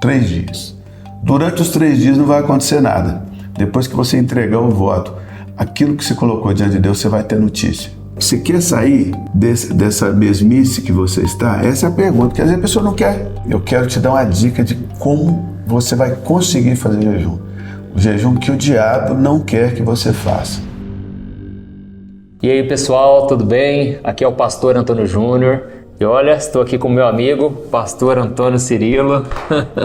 3 dias. Durante os 3 dias não vai acontecer nada. Depois que você entregar o voto, aquilo que você colocou diante de Deus, você vai ter notícia. Você quer sair dessa mesmice que você está? Essa é a pergunta, porque às vezes a pessoa não quer. Eu quero te dar uma dica de como você vai conseguir fazer jejum. O jejum que o diabo não quer que você faça. E aí pessoal, tudo bem? Aqui é o pastor Antônio Júnior. E olha, estou aqui com o meu amigo, pastor Antônio Cirilo.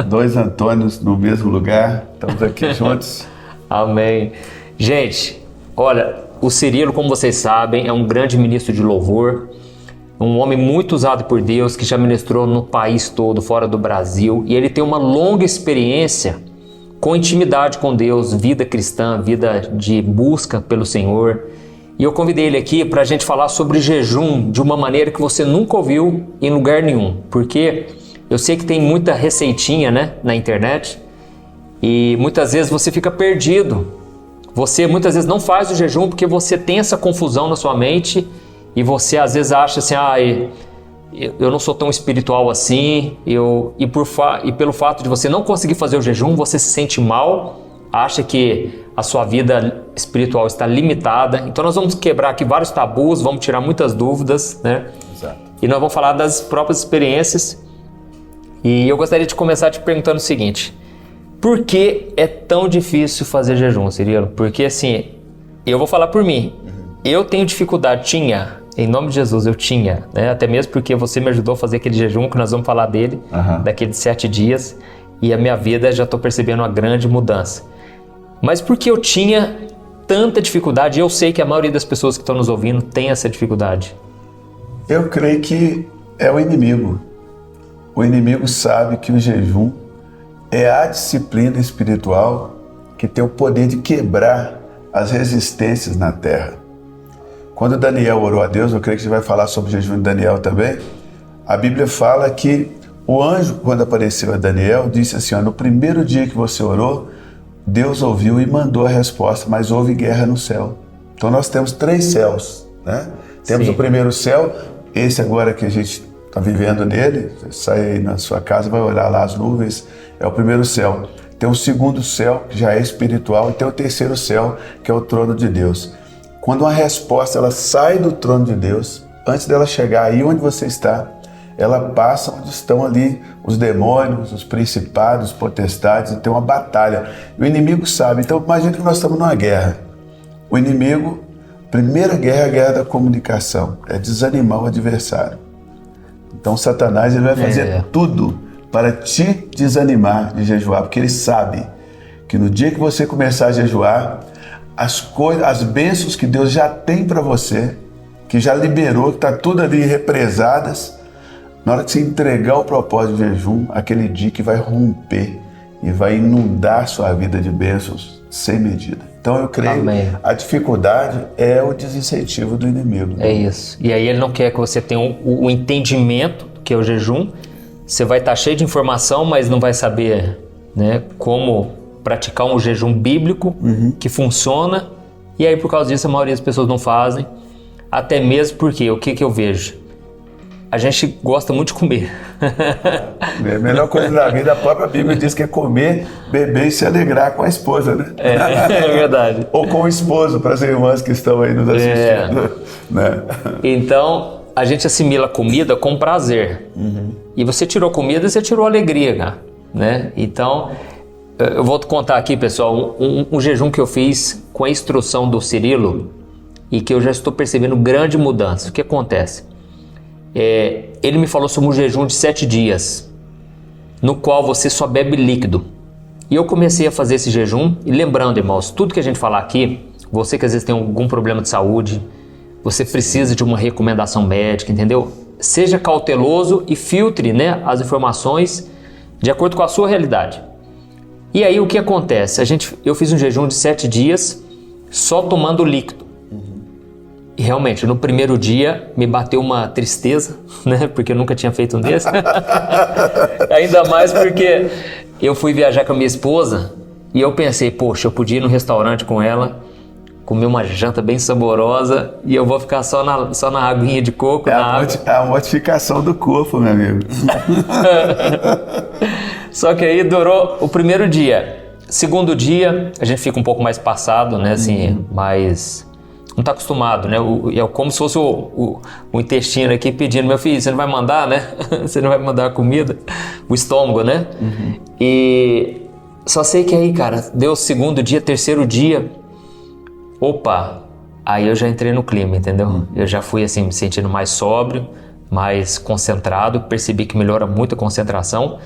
2 Antônios no mesmo lugar, estamos aqui juntos. Amém. Gente, olha... O Cirilo, como vocês sabem, é um grande ministro de louvor, um homem muito usado por Deus, que já ministrou no país todo, fora do Brasil, e ele tem uma longa experiência com intimidade com Deus, vida cristã, vida de busca pelo Senhor. E eu convidei ele aqui para a gente falar sobre jejum de uma maneira que você nunca ouviu em lugar nenhum, porque eu sei que tem muita receitinha, né, na internet, e muitas vezes você fica perdido. Você muitas vezes não faz o jejum porque você tem essa confusão na sua mente e você às vezes acha assim, eu não sou tão espiritual assim, e pelo fato de você não conseguir fazer o jejum, você se sente mal, acha que a sua vida espiritual está limitada. Então nós vamos quebrar aqui vários tabus, vamos tirar muitas dúvidas, né? Exato. E nós vamos falar das próprias experiências. E eu gostaria de começar te perguntando o seguinte: por que é tão difícil fazer jejum, Cirilo? Porque assim, eu vou falar por mim. Eu tenho dificuldade, em nome de Jesus eu tinha, né? Até mesmo porque você me ajudou a fazer aquele jejum que nós vamos falar dele, daqueles 7 dias. E a minha vida, já estou percebendo uma grande mudança. Mas por que eu tinha tanta dificuldade? Eu sei que a maioria das pessoas que estão nos ouvindo tem essa dificuldade. Eu creio que é o inimigo. O inimigo sabe que o jejum é a disciplina espiritual que tem o poder de quebrar as resistências na terra. Quando Daniel orou a Deus, eu creio que a gente vai falar sobre o jejum de Daniel também, a Bíblia fala que o anjo, quando apareceu a Daniel, disse assim, no primeiro dia que você orou, Deus ouviu e mandou a resposta, mas houve guerra no céu. Então nós temos 3 céus, né? Temos Sim. O primeiro céu, esse agora que a gente está vivendo nele, você sai aí na sua casa, vai olhar lá as nuvens, é o primeiro céu. Tem o segundo céu, que já é espiritual, e tem o terceiro céu, que é o trono de Deus. Quando uma resposta ela sai do trono de Deus, antes dela chegar aí onde você está, ela passa onde estão ali os demônios, os principados, os potestades, e tem uma batalha. E o inimigo sabe. Então imagina que nós estamos numa guerra. O inimigo, primeira guerra é a guerra da comunicação, é desanimar o adversário. Então Satanás ele vai fazer tudo para te desanimar de jejuar, porque ele sabe que no dia que você começar a jejuar, as bênçãos que Deus já tem para você, que já liberou, que está tudo ali represadas, na hora que você entregar o propósito de jejum, aquele dia que vai romper e vai inundar sua vida de bênçãos sem medida. Então eu creio que a dificuldade é o desincentivo do inimigo. É isso. E aí ele não quer que você tenha o entendimento do que é o jejum. Você vai estar cheio de informação, mas não vai saber, né, como praticar um jejum bíblico que funciona. E aí por causa disso a maioria das pessoas não fazem. Até mesmo porque, o que eu vejo? A gente gosta muito de comer. A melhor coisa da vida, a própria Bíblia diz que é comer, beber e se alegrar com a esposa, né? É verdade. Ou com o esposo, para as irmãs que estão aí nos assistindo. Né? Então, a gente assimila comida com prazer. E você tirou comida, você tirou alegria, né? Então, eu vou te contar aqui, pessoal, um jejum que eu fiz com a instrução do Cirilo e que eu já estou percebendo grande mudança. O que acontece? Ele me falou sobre um jejum de 7 dias, no qual você só bebe líquido. E eu comecei a fazer esse jejum, e lembrando, irmãos, tudo que a gente falar aqui, você que às vezes tem algum problema de saúde, você precisa de uma recomendação médica, entendeu? Seja cauteloso e filtre, né, as informações de acordo com a sua realidade. E aí o que acontece? Eu fiz um jejum de 7 dias só tomando líquido. E realmente, no primeiro dia me bateu uma tristeza, né? Porque eu nunca tinha feito um desse. Ainda mais porque eu fui viajar com a minha esposa e eu pensei, poxa, eu podia ir no restaurante com ela, comer uma janta bem saborosa e eu vou ficar só na aguinha de coco. É a mortificação do corpo, meu amigo. Só que aí durou o primeiro dia. Segundo dia, a gente fica um pouco mais passado, né? Assim, mais... Não tá acostumado, né? É como se fosse o intestino aqui pedindo, meu filho, você não vai mandar, né? Você não vai mandar a comida? O estômago, né? E só sei que aí, cara, deu o segundo dia, terceiro dia. Opa! Aí eu já entrei no clima, entendeu? Eu já fui assim, me sentindo mais sóbrio, mais concentrado, percebi que melhora muito a concentração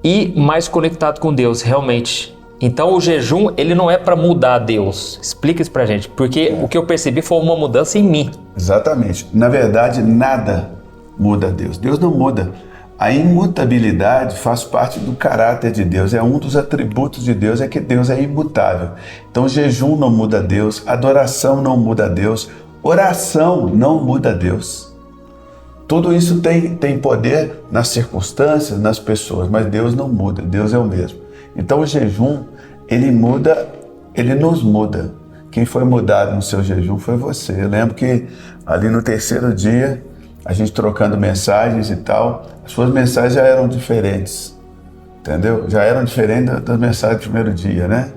e mais conectado com Deus, realmente. Então o jejum, ele não é para mudar Deus. Explica isso pra gente, porque o que eu percebi foi uma mudança em mim. Exatamente. Na verdade, nada muda Deus. Deus não muda. A imutabilidade faz parte do caráter de Deus. É um dos atributos de Deus, é que Deus é imutável. Então jejum não muda Deus, adoração não muda Deus, oração não muda Deus. Tudo isso tem poder nas circunstâncias, nas pessoas, mas Deus não muda, Deus é o mesmo. Então o jejum, ele muda, ele nos muda. Quem foi mudado no seu jejum foi você. Eu lembro que ali no terceiro dia, a gente trocando mensagens e tal, as suas mensagens já eram diferentes, entendeu? Já eram diferentes das mensagens do primeiro dia, né?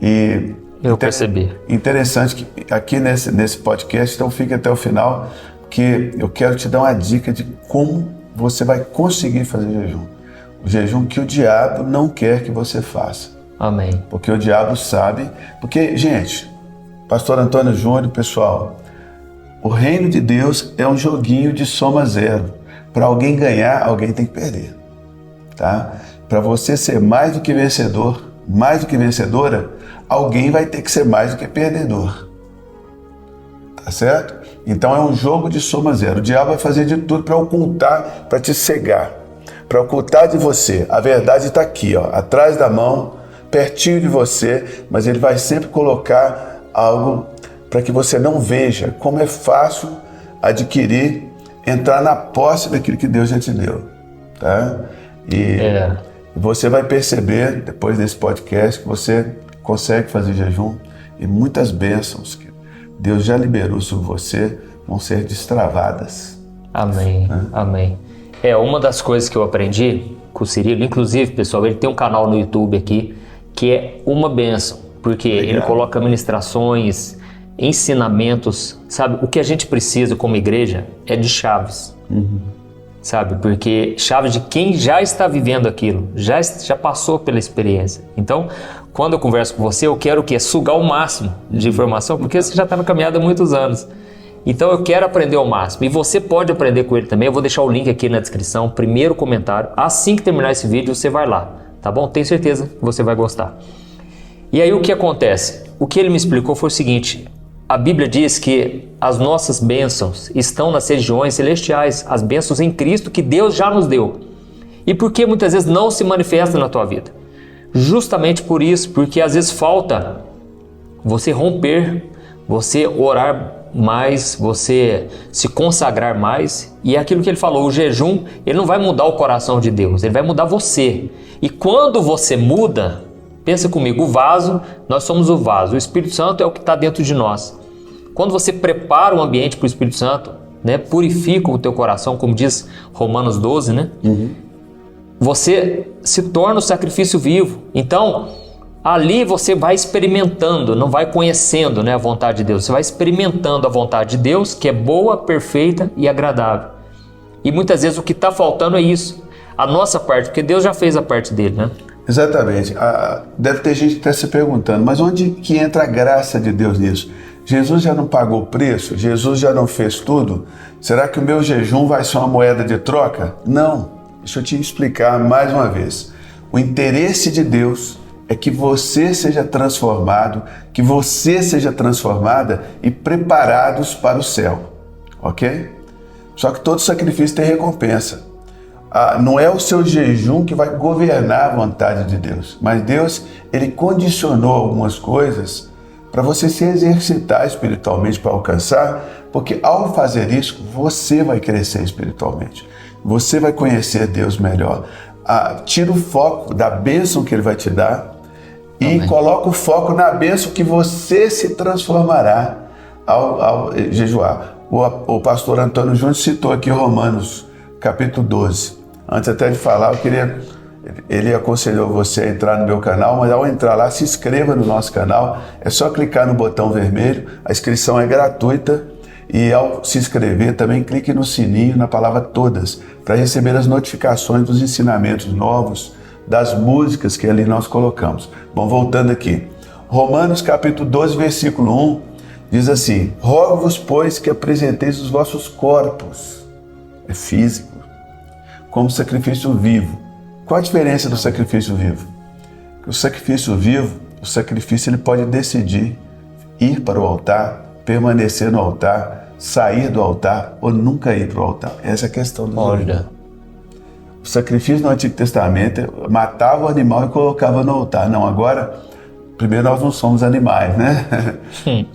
E eu percebi. Interessante que aqui nesse podcast, então fique até o final, que eu quero te dar uma dica de como você vai conseguir fazer jejum. O jejum que o diabo não quer que você faça. Amém. Porque o diabo sabe... Porque, gente, Pastor Antônio Júnior, pessoal, o reino de Deus é um joguinho de soma zero. Para alguém ganhar, alguém tem que perder. Tá? Para você ser mais do que vencedor, mais do que vencedora, alguém vai ter que ser mais do que perdedor. Tá certo? Então é um jogo de soma zero. O diabo vai fazer de tudo para ocultar, para te cegar, para ocultar de você. A verdade está aqui, ó, atrás da mão, pertinho de você, mas ele vai sempre colocar algo para que você não veja como é fácil adquirir, entrar na posse daquilo que Deus já te deu. Tá? E você vai perceber, depois desse podcast, que você consegue fazer jejum e muitas bênçãos que Deus já liberou sobre você vão ser destravadas. Amém, amém. Uma das coisas que eu aprendi com o Cirilo, inclusive, pessoal, ele tem um canal no YouTube aqui que é uma bênção, porque ele coloca ministrações, ensinamentos, sabe? O que a gente precisa como igreja é de chaves, sabe? Porque chaves de quem já está vivendo aquilo, já passou pela experiência. Então, quando eu converso com você, eu quero o quê? Sugar o máximo de informação, porque você já está na caminhada há muitos anos. Então eu quero aprender ao máximo. E você pode aprender com ele também. Eu vou deixar o link aqui na descrição, primeiro comentário. Assim que terminar esse vídeo, você vai lá, tá bom? Tenho certeza que você vai gostar. E aí o que acontece? O que ele me explicou foi o seguinte: a Bíblia diz que as nossas bênçãos estão nas regiões celestiais, as bênçãos em Cristo que Deus já nos deu. E por que muitas vezes não se manifesta na tua vida? Justamente por isso, porque às vezes falta você romper, você orar mais, você se consagrar mais. E é aquilo que ele falou, o jejum, ele não vai mudar o coração de Deus, ele vai mudar você. E quando você muda, pensa comigo, o vaso, nós somos o vaso, o Espírito Santo é o que está dentro de nós. Quando você prepara o ambiente para o Espírito Santo, né, purifica o teu coração, como diz Romanos 12, né? Você se torna o sacrifício vivo. Então, ali você vai experimentando, não vai conhecendo, né, a vontade de Deus. Você vai experimentando a vontade de Deus, que é boa, perfeita e agradável. E muitas vezes o que está faltando é isso, a nossa parte, porque Deus já fez a parte dele, né? Exatamente. Deve ter gente que está se perguntando, mas onde que entra a graça de Deus nisso? Jesus já não pagou o preço? Jesus já não fez tudo? Será que o meu jejum vai ser uma moeda de troca? Não. Deixa eu te explicar mais uma vez. O interesse de Deus é que você seja transformado, que você seja transformada e preparados para o céu, ok? Só que todo sacrifício tem recompensa. Não é o seu jejum que vai governar a vontade de Deus, mas Deus, ele condicionou algumas coisas para você se exercitar espiritualmente para alcançar, porque ao fazer isso, você vai crescer espiritualmente. Você vai conhecer Deus melhor. Tira o foco da bênção que Ele vai te dar e coloca o foco na bênção que você se transformará ao jejuar. O pastor Antônio Júnior citou aqui Romanos, capítulo 12. Antes até de falar, eu queria Ele aconselhou você a entrar no meu canal, mas ao entrar lá, se inscreva no nosso canal. É só clicar no botão vermelho, a inscrição é gratuita. E ao se inscrever, também clique no sininho, na palavra todas, para receber as notificações dos ensinamentos novos, das músicas que ali nós colocamos. Bom, voltando aqui. Romanos capítulo 12, versículo 1, diz assim: rogo-vos, pois, que apresenteis os vossos corpos, é físico, como sacrifício vivo. Qual a diferença do sacrifício vivo? O sacrifício vivo, o sacrifício ele pode decidir ir para o altar, permanecer no altar, sair do altar ou nunca ir para o altar. Essa é a questão do Olha. O sacrifício no Antigo Testamento matava o animal e colocava no altar. Não, agora, primeiro nós não somos animais, né?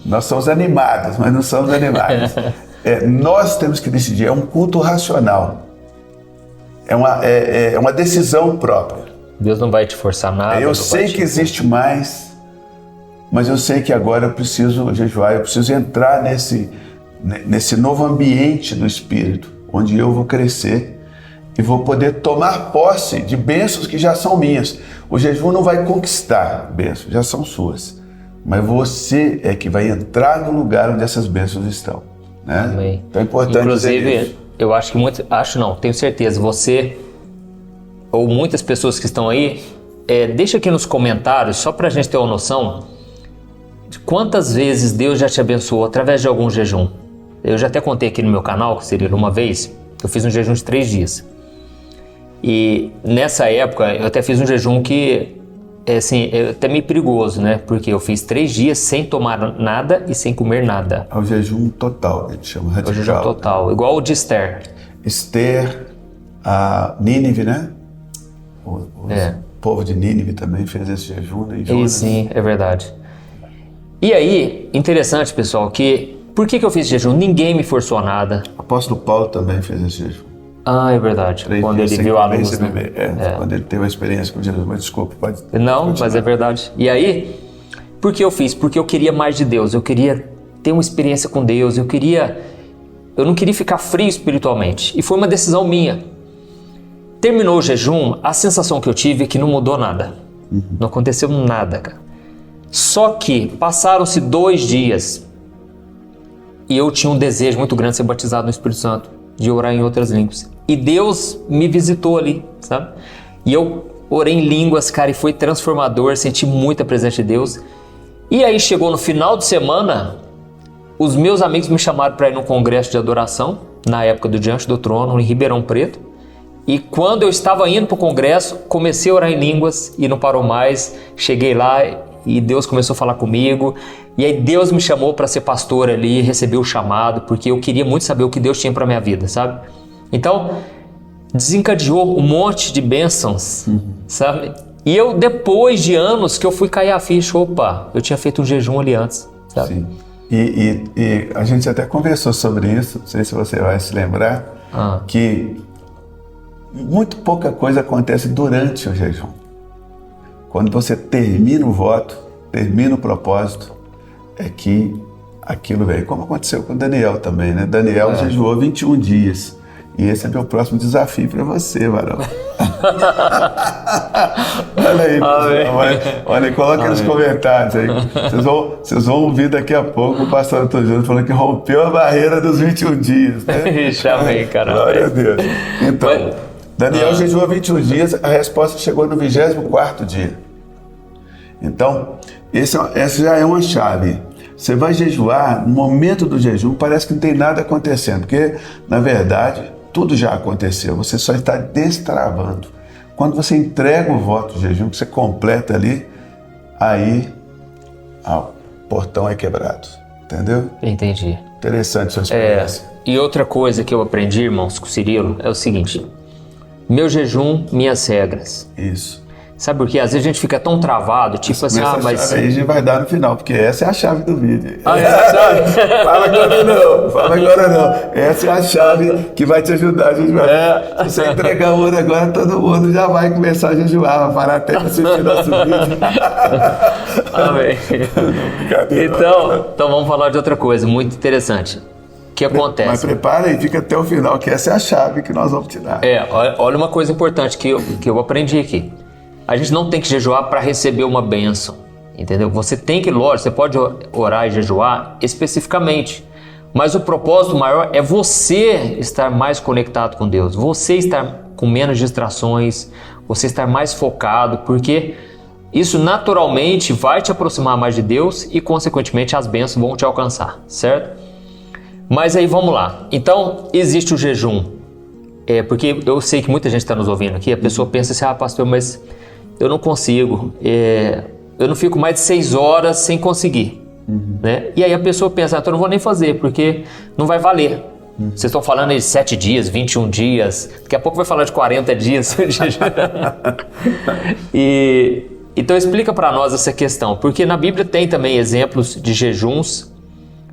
Nós somos animados, mas não somos animais. Nós temos que decidir, é um culto racional. É uma decisão própria. Deus não vai te forçar nada. Eu sei que existe mais, mas eu sei que agora eu preciso jejuar, eu preciso entrar nesse novo ambiente do Espírito, onde eu vou crescer e vou poder tomar posse de bênçãos que já são minhas. O jejum não vai conquistar bênçãos, já são suas. Mas você é que vai entrar no lugar onde essas bênçãos estão. Né? Amém. Então é importante inclusive, dizer isso. Eu acho que tenho certeza, você ou muitas pessoas que estão aí, deixa aqui nos comentários, só para a gente ter uma noção de quantas vezes Deus já te abençoou através de algum jejum. Eu já até contei aqui no meu canal, que seria uma vez, eu fiz um jejum de 3 dias. E nessa época, eu até fiz um jejum que, é até meio perigoso, né? Porque eu fiz 3 dias sem tomar nada e sem comer nada. É o jejum total, a gente chama radical. É o jejum total, igual o de Esther. Esther, a Nínive, né? O povo de Nínive também fez esse jejum, né? E sim, é verdade. E aí, interessante, pessoal, que por que eu fiz jejum? Ninguém me forçou a nada. O apóstolo Paulo também fez esse jejum. Ah, é verdade. Quando ele viu a luz, né? Quando ele teve a experiência com Jesus. Mas desculpa, pode... Não, mas é verdade. E aí, por que eu fiz? Porque eu queria mais de Deus. Eu queria ter uma experiência com Deus. Eu não queria ficar frio espiritualmente. E foi uma decisão minha. Terminou o jejum, a sensação que eu tive é que não mudou nada. Não aconteceu nada, cara. Só que passaram-se 2 dias e eu tinha um desejo muito grande de ser batizado no Espírito Santo, de orar em outras línguas. E Deus me visitou ali, sabe? E eu orei em línguas, cara, e foi transformador, senti muita presença de Deus. E aí chegou no final de semana, os meus amigos me chamaram para ir num congresso de adoração, na época do Diante do Trono, em Ribeirão Preto. E quando eu estava indo para o congresso, comecei a orar em línguas e não parou mais. Cheguei lá e Deus começou a falar comigo. E aí Deus me chamou para ser pastor ali, recebi o chamado, porque eu queria muito saber o que Deus tinha para minha vida, sabe? Então, desencadeou um monte de bênçãos, sabe? E eu, depois de anos que eu fui cair a ficha, opa, eu tinha feito um jejum ali antes, sabe? Sim. E a gente até conversou sobre isso, não sei se você vai se lembrar, que muito pouca coisa acontece durante o jejum. Quando você termina o voto, termina o propósito, é que aquilo vem. Como aconteceu com Daniel também, né? Daniel jejuou 21 dias. E esse é meu próximo desafio para você, Varão. Olha aí, pessoal, olha, coloca aí nos comentários aí. Vocês vão ouvir daqui a pouco o pastor Antônio Júnior falando que rompeu a barreira dos 21 dias. Né? Chamei, caramba. Glória a Deus. Então, Daniel jejuou 21 dias, a resposta chegou no 24º dia. Então, essa já é uma chave. Você vai jejuar, no momento do jejum, parece que não tem nada acontecendo, porque, na verdade, tudo já aconteceu, você só está destravando. Quando você entrega o voto de jejum, que você completa ali, aí o portão é quebrado, entendeu? Entendi. Interessante sua experiência. E outra coisa que eu aprendi, irmãos, com o Cirilo, é o seguinte: meu jejum, minhas regras. Isso. Sabe por quê? Às vezes a gente fica tão travado, tipo assim, mas... Aí a gente vai dar no final, porque essa é a chave do vídeo. É a chave? Fala agora não. Essa é a chave que vai te ajudar a jejuar. Se você entregar o ouro agora, todo mundo já vai começar a jejuar, vai parar até para assistir nosso vídeo. Amém. Então vamos falar de outra coisa muito interessante. que acontece? Mas prepara e fica até o final, que essa é a chave que nós vamos te dar. Olha uma coisa importante que eu aprendi aqui. A gente não tem que jejuar para receber uma bênção, entendeu? Você tem que, lógico, você pode orar e jejuar especificamente, mas o propósito maior é você estar mais conectado com Deus, você estar com menos distrações, você estar mais focado, porque isso naturalmente vai te aproximar mais de Deus e, consequentemente, as bênçãos vão te alcançar, certo? Mas aí vamos lá. Então, existe o jejum. Porque eu sei que muita gente está nos ouvindo aqui, a pessoa pensa assim, pastor, mas eu não consigo, eu não fico mais de 6 horas sem conseguir. Né? E aí a pessoa pensa, então eu não vou nem fazer, porque não vai valer. Vocês estão falando de 7 dias, 21 dias, daqui a pouco vai falar de 40 dias. Então explica para nós essa questão, porque na Bíblia tem também exemplos de jejuns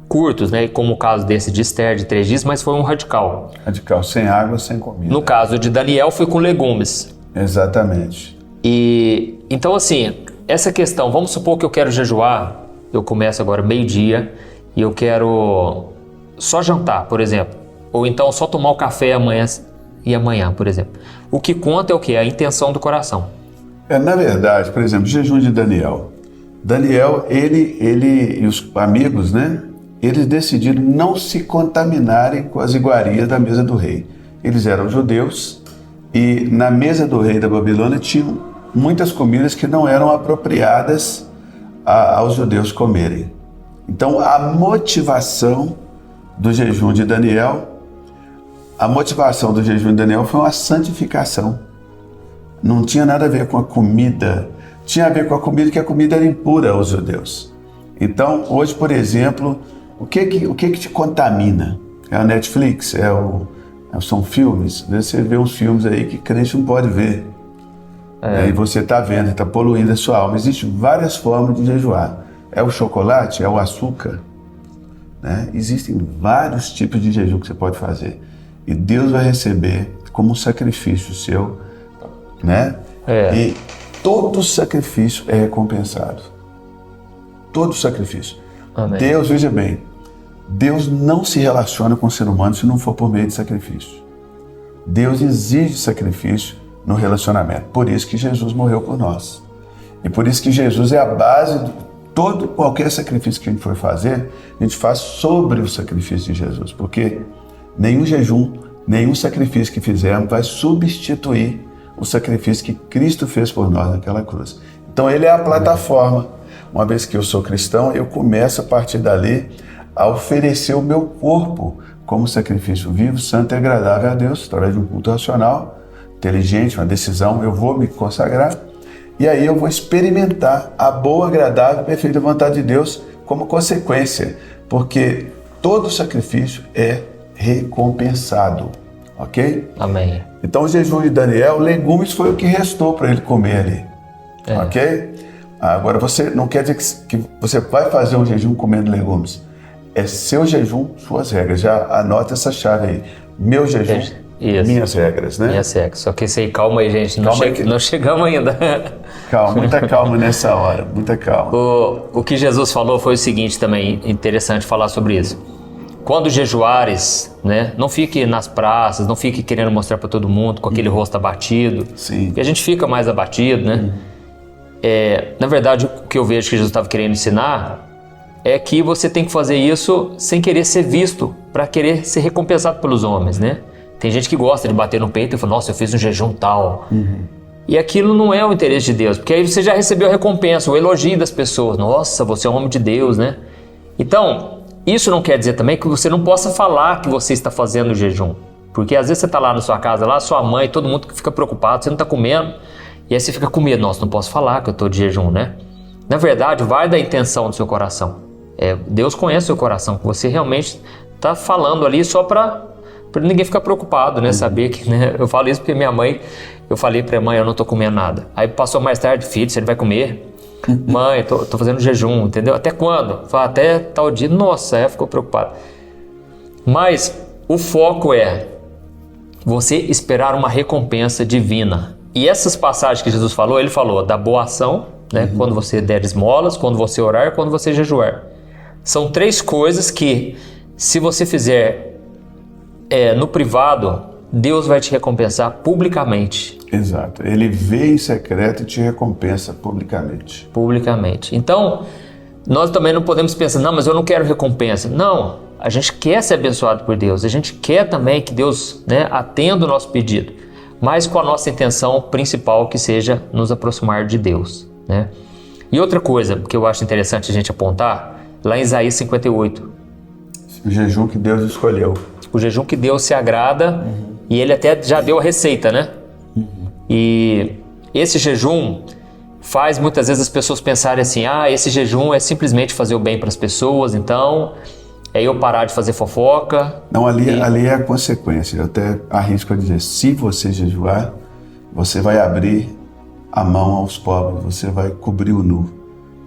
curtos, né? Como o caso desse de Esther de 3 dias, mas foi um radical. Radical, sem água, sem comida. No caso de Daniel foi com legumes. Exatamente. E então assim, essa questão, vamos supor que eu quero jejuar, eu começo agora meio-dia e eu quero só jantar, por exemplo, ou então só tomar o café amanhã, por exemplo. O que conta é o quê? A intenção do coração. Na verdade, por exemplo, o jejum de Daniel. Daniel, ele e os amigos, né? Eles decidiram não se contaminarem com as iguarias da mesa do rei. Eles eram judeus e na mesa do rei da Babilônia tinham muitas comidas que não eram apropriadas aos judeus comerem. Então, a motivação do jejum de Daniel foi uma santificação. Não tinha nada a ver com a comida, tinha a ver com a comida, que a comida era impura aos judeus. Então, hoje, por exemplo, o que te contamina? É a Netflix? São filmes? Você vê uns filmes aí que crente não pode ver. E você está vendo, está poluindo a sua alma. Existem várias formas de jejuar. É o chocolate? É o açúcar? Né? Existem vários tipos de jejum que você pode fazer. E Deus vai receber como um sacrifício seu, né? E todo sacrifício é recompensado. Todo sacrifício. Amém. Deus, veja bem, Deus não se relaciona com o ser humano se não for por meio de sacrifício. Deus exige sacrifício no relacionamento. Por isso que Jesus morreu por nós. E por isso que Jesus é a base de qualquer sacrifício que a gente for fazer, a gente faz sobre o sacrifício de Jesus. Porque nenhum jejum, nenhum sacrifício que fizermos vai substituir o sacrifício que Cristo fez por nós naquela cruz. Então ele é a plataforma. Uma vez que eu sou cristão, eu começo a partir dali a oferecer o meu corpo como sacrifício vivo, santo e agradável a Deus, através de um culto racional, inteligente, uma decisão, eu vou me consagrar e aí eu vou experimentar a boa, agradável e perfeita vontade de Deus como consequência, porque todo sacrifício é recompensado, ok? Amém. Então o jejum de Daniel, legumes foi o que restou para ele comer ali, ok? Agora você não quer dizer que você vai fazer um jejum comendo legumes, é seu jejum, suas regras, já anota essa chave aí, meu jejum, minhas regras, né? Minhas regras, só que sei, calma aí gente, não chegamos ainda. Calma, muita calma nessa hora, muita calma. O que Jesus falou foi o seguinte também, interessante falar sobre isso. Quando jejuares, né, não fique nas praças, não fique querendo mostrar para todo mundo com aquele rosto abatido. Sim. Porque a gente fica mais abatido, né? Na verdade, o que eu vejo que Jesus estava querendo ensinar é que você tem que fazer isso sem querer ser visto, para querer ser recompensado pelos homens, né? Tem gente que gosta de bater no peito e falar, nossa, eu fiz um jejum tal. E aquilo não é o interesse de Deus, porque aí você já recebeu a recompensa, o elogio das pessoas. Nossa, você é um homem de Deus, né? Então, isso não quer dizer também que você não possa falar que você está fazendo o jejum. Porque às vezes você está lá na sua casa, lá sua mãe, todo mundo fica preocupado, você não está comendo. E aí você fica com medo, nossa, não posso falar que eu estou de jejum, né? Na verdade, vai da intenção do seu coração. Deus conhece o seu coração, que você realmente está falando ali só para ninguém ficar preocupado, né? Saber que, né? Eu falo isso porque minha mãe, eu falei para a mãe, eu não estou comendo nada. Aí passou mais tarde, filho, você vai comer? Mãe, tô fazendo jejum, entendeu? Até quando? Fala, até tal dia. Nossa, ela ficou preocupada. Mas o foco é você esperar uma recompensa divina. E essas passagens que Jesus falou, ele falou da boa ação, né? Quando você der esmolas, quando você orar, quando você jejuar. São 3 coisas que, se você fizer no privado, Deus vai te recompensar publicamente. Exato. Ele vê em secreto e te recompensa publicamente. Publicamente. Então, nós também não podemos pensar, não, mas eu não quero recompensa. Não, a gente quer ser abençoado por Deus. A gente quer também que Deus, né, atenda o nosso pedido. Mas com a nossa intenção principal, que seja nos aproximar de Deus, né? E outra coisa que eu acho interessante a gente apontar, lá em Isaías 58. O jejum que Deus escolheu. O jejum que Deus se agrada, e ele até já deu a receita, né? E esse jejum faz muitas vezes as pessoas pensarem assim, esse jejum é simplesmente fazer o bem para as pessoas, então é eu parar de fazer fofoca. Não, ali é a consequência. Eu até arrisco a dizer, se você jejuar, você vai abrir a mão aos pobres, você vai cobrir o nu,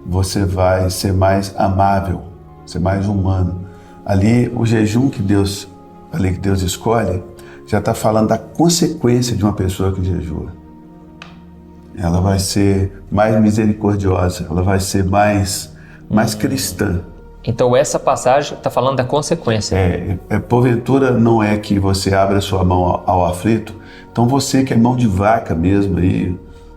você vai ser mais amável, ser mais humano. Ali, o jejum que Deus escolhe, já está falando da consequência de uma pessoa que jejua. Ela vai ser mais misericordiosa, ela vai ser mais cristã. Então essa passagem está falando da consequência. Porventura não é que você abra sua mão ao aflito, então você que é mão de vaca mesmo, aí,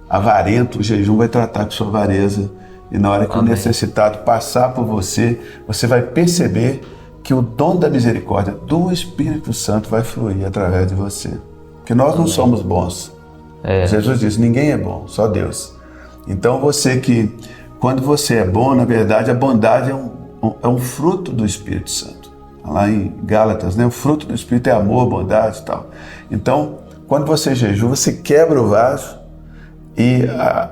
avarento, o jejum vai tratar com sua avareza, e na hora que o necessitado passar por você, você vai perceber que o dom da misericórdia do Espírito Santo vai fluir através de você. Porque nós não somos bons. Jesus disse, ninguém é bom, só Deus. Então quando você é bom, na verdade a bondade é um fruto do Espírito Santo. Lá em Gálatas, né? O fruto do Espírito é amor, bondade e tal. Então, quando você jejua, você quebra o vaso e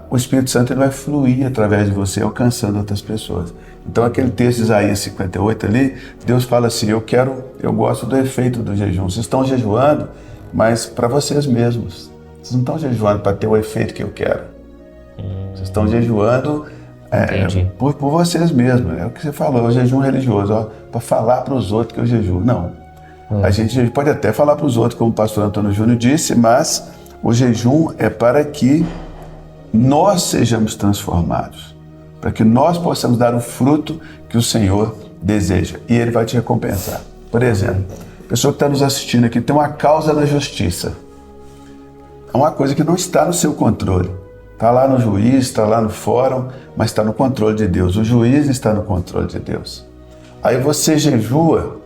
o Espírito Santo ele vai fluir através de você, alcançando outras pessoas. Então, aquele texto de Isaías 58 ali, Deus fala assim, eu gosto do efeito do jejum. Vocês estão jejuando, mas para vocês mesmos. Vocês não estão jejuando para ter o efeito que eu quero. Vocês estão jejuando por vocês mesmos. É o que você falou, o jejum religioso, para falar para os outros que eu jejuo. Não. A gente pode até falar para os outros, como o pastor Antônio Júnior disse, mas o jejum é para que nós sejamos transformados, para que nós possamos dar o fruto que o Senhor deseja, e Ele vai te recompensar. Por exemplo, a pessoa que está nos assistindo aqui tem uma causa na justiça. É uma coisa que não está no seu controle. Está lá no juiz, está lá no fórum, mas está no controle de Deus. O juiz está no controle de Deus. Aí você jejua,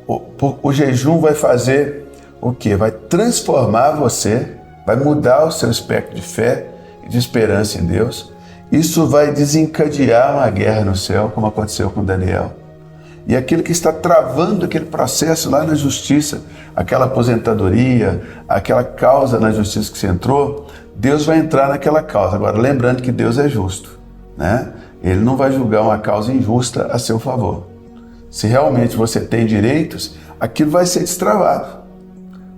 o jejum vai fazer o quê? Vai transformar você, vai mudar o seu espectro de fé e de esperança em Deus. Isso vai desencadear uma guerra no céu, como aconteceu com Daniel. E aquele que está travando aquele processo lá na justiça, aquela aposentadoria, aquela causa na justiça que você entrou, Deus vai entrar naquela causa. Agora, lembrando que Deus é justo, né? Ele não vai julgar uma causa injusta a seu favor. Se realmente você tem direitos, aquilo vai ser destravado,